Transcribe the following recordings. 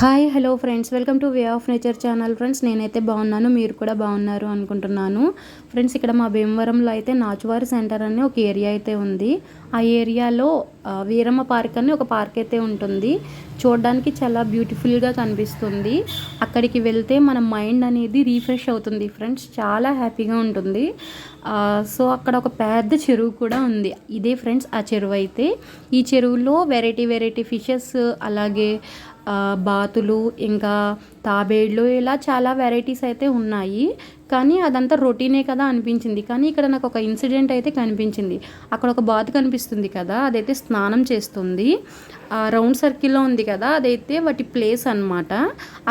Hi hello friends, welcome to way of nature channel. Friends, నేనైతే బాగున్నాను, మీరు కూడా బాగున్నారు అనుకుంటున్నాను. ఫ్రెండ్స్, ఇక్కడ మా భీమవరంలో అయితే నాచువారి సెంటర్ అని ఒక ఏరియా అయితే ఉంది. ఆ ఏరియాలో వీరమ్మ పార్క్ అని ఒక పార్క్ అయితే ఉంటుంది. చూడడానికి చాలా బ్యూటిఫుల్గా కనిపిస్తుంది. అక్కడికి వెళ్తే మన మైండ్ అనేది రీఫ్రెష్ అవుతుంది ఫ్రెండ్స్, చాలా హ్యాపీగా ఉంటుంది. సో అక్కడ ఒక పెద్ద చెరువు కూడా ఉంది. ఇదే ఫ్రెండ్స్ ఆ చెరువు అయితే. ఈ చెరువులో వెరైటీ ఫిషెస్, అలాగే బాతులు, ఇంకా తాబేళ్ళు, ఇలా చాలా వెరైటీస్ అయితే ఉన్నాయి. కానీ అదంతా రొటీనే కదా అనిపించింది. కానీ ఇక్కడ నాకు ఒక ఇన్సిడెంట్ అయితే కనిపించింది. అక్కడ ఒక బాతు కనిపిస్తుంది కదా, అదైతే స్నానం చేస్తుంది. రౌండ్ సర్కిల్లో ఉంది కదా, అదైతే వాటి ప్లేస్ అన్నమాట.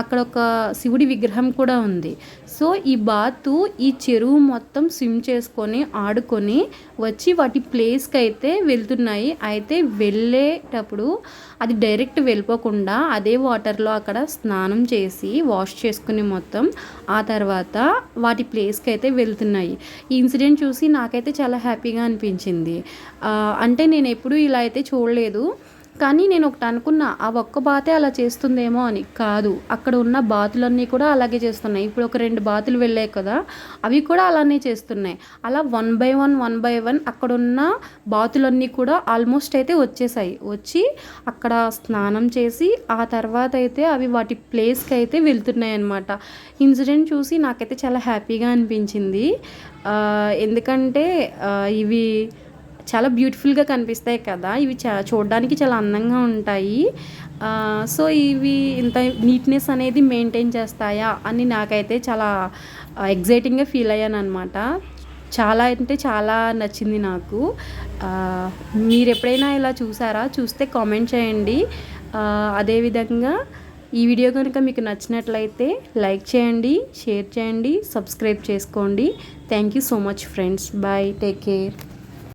అక్కడ ఒక శివుడి విగ్రహం కూడా ఉంది. సో ఈ బాతు ఈ చెరువు మొత్తం స్విమ్ చేసుకొని ఆడుకొని వచ్చి వాటి ప్లేస్కి అయితే వెళ్తున్నాయి. అయితే వెళ్ళేటప్పుడు అది డైరెక్ట్ వెళ్ళిపోకుండా అదే వాటర్లో అక్కడ స్నానం చేసి వాష్ చేసుకుని మొత్తం ఆ తర్వాత వాటి ప్లేస్కి అయితే వెళ్తున్నాయి. ఈ ఇన్సిడెంట్ చూసి నాకైతే చాలా హ్యాపీగా అనిపించింది. అంటే నేను ఎప్పుడూ ఇలా అయితే చూడలేదు. కానీ నేను ఒకటి అనుకున్నా, ఆ ఒక్క బాతే అలా చేస్తుందేమో అని. కాదు, అక్కడ ఉన్న బాతులన్నీ కూడా అలాగే చేస్తున్నాయి. ఇప్పుడు ఒక 2 బాతులు వెళ్ళాయి కదా, అవి కూడా అలానే చేస్తున్నాయి. అలా వన్ బై వన్ అక్కడున్న బాతులన్నీ కూడా ఆల్మోస్ట్ అయితే వచ్చేసాయి. వచ్చి అక్కడ స్నానం చేసి ఆ తర్వాత అయితే అవి వాటి ప్లేస్కి అయితే వెళ్తున్నాయి అన్నమాట. ఇన్సిడెంట్ చూసి నాకైతే చాలా హ్యాపీగా అనిపించింది. ఎందుకంటే ఇవి చాలా బ్యూటిఫుల్గా కనిపిస్తాయి కదా, ఇవి చూడడానికి చాలా అందంగా ఉంటాయి. సో ఇవి ఇంత నీట్నెస్ అనేది మెయింటైన్ చేస్తాయా అని నాకైతే చాలా ఎగ్జైటింగ్గా ఫీల్ అయ్యాను అనమాట. చాలా అంటే చాలా నచ్చింది నాకు. మీరు ఎప్పుడైనా ఇలా చూసారా? చూస్తే కామెంట్ చేయండి. అదేవిధంగా ఈ వీడియో కనుక మీకు నచ్చినట్లయితే లైక్ చేయండి, షేర్ చేయండి, సబ్స్క్రైబ్ చేసుకోండి. Thank you so much friends. Bye, take care.